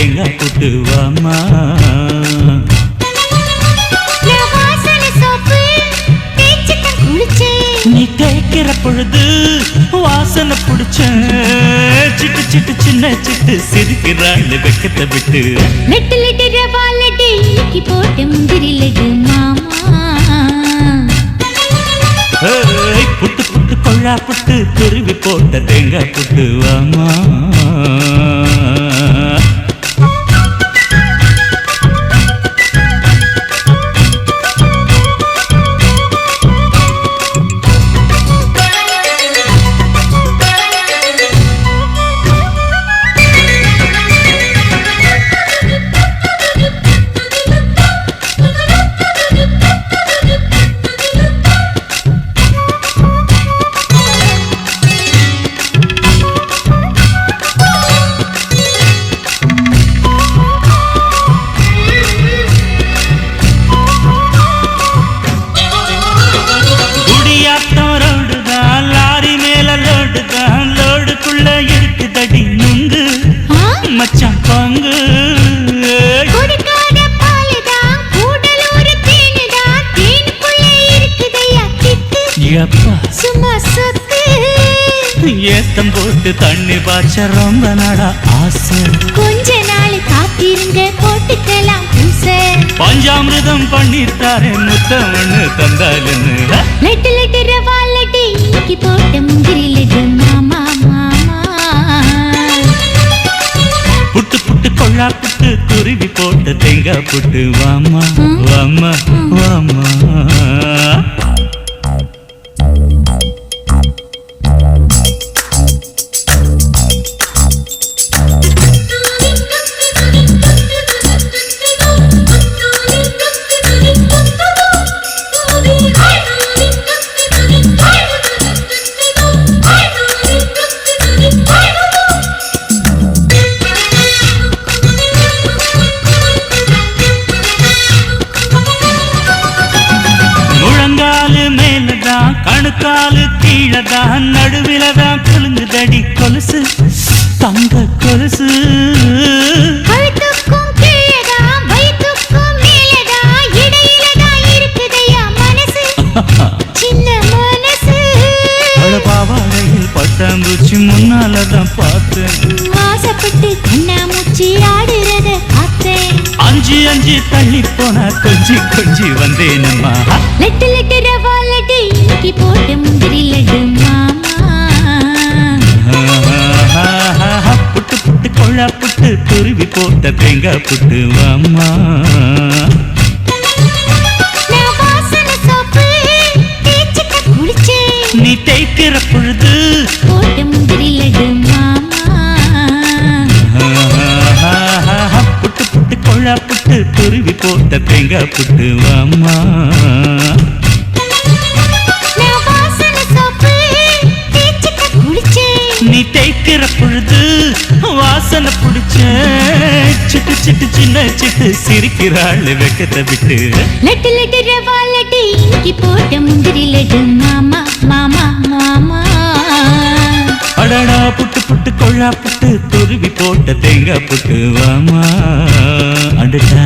தேங்காய் புட்டு வாமா. நீ தேய்க்கிற பொழுது வாசனை புடிச்ச சிட்டு சிட்டு சின்ன சிட்டு சிரிக்கிறாள் வெக்கத்தை விட்டு. லெட்டு லெட்டு ரவா லெட்டு இன்னைக்கு போட்ட முந்திரி லெட்டு மாமா. புட்டு புட்டு கொள்ளா புட்டு துருவி போட்ட தேங்காய் புட்டு வாமா. ஏத்தம் போட்டு தண்ணி பாய்ச்ச ரொம்ப நாடா ஆசை. கொஞ்ச நாள் காத்திருங்க போட்டுக்கலாம் பஞ்சாமிரதம் பண்ணிட்டாரே முத்தமண்ணு தந்தாலுன்னு. லெட்டு லெட்டு ரவா லெட்டு இன்னைக்கு போட்ட முந்திரி லெட்டு மாமா மாமா. புட்டு புட்டு கொள்ளா புட்டு துருவி போட்ட தேங்காய் புட்டு வாமா வாமா வாமா. கணுக்காலு கீழதான் நடுவிலதான் குலுங்குதடி கொலுசு தங்க கொலுசு. கழுத்துக்கும் கீழதான் வயிற்றுக்கும் மேலதான் இடையிலதான் இருக்குதையா மனசு சின்ன மனசு. பாவாடையில் பட்டாம்பூச்சி முன்னாலதான் பார்த்தேன். ஆசைப்பட்டு கண்ணாமூச்சி ஆடுறத பார்த்தேன். அஞ்சு அஞ்சு தள்ளி போனா கொஞ்சி கொஞ்சி வந்தேனம்மா. லெட்டு லெட்டு ரவா லெட்டு இன்னைக்கு போட்ட முந்திரி லெட்டு மாமா. புட்டு புட்டு கொள்ளா புட்டு துருவி போட்ட தேங்காய் புட்டு வாமா. நீ தேய்க்கிற பொழுது போட்ட முந்திரி லெட்டு மாமா. புட்டு புட்டு கொள்ளா புட்டு துருவி போட்ட தேங்காய் புட்டு வாமா. நீ தேய்க்கிற பொழுது வாசனை புடிச்ச சிட்டு சிட்டு சின்ன சிட்டு சிரிக்கிறாள் வெக்கத்தை விட்டு. லெட்டு லெட்டு ரவா லெட்டு இன்னைக்கு போட்ட முந்திரி லெட்டு மாமா மாமா மாமா. அடடா புட்டு புட்டு கொள்ளா புட்டு துருவி போட்ட தேங்காய் புட்டு வாமா. அடடா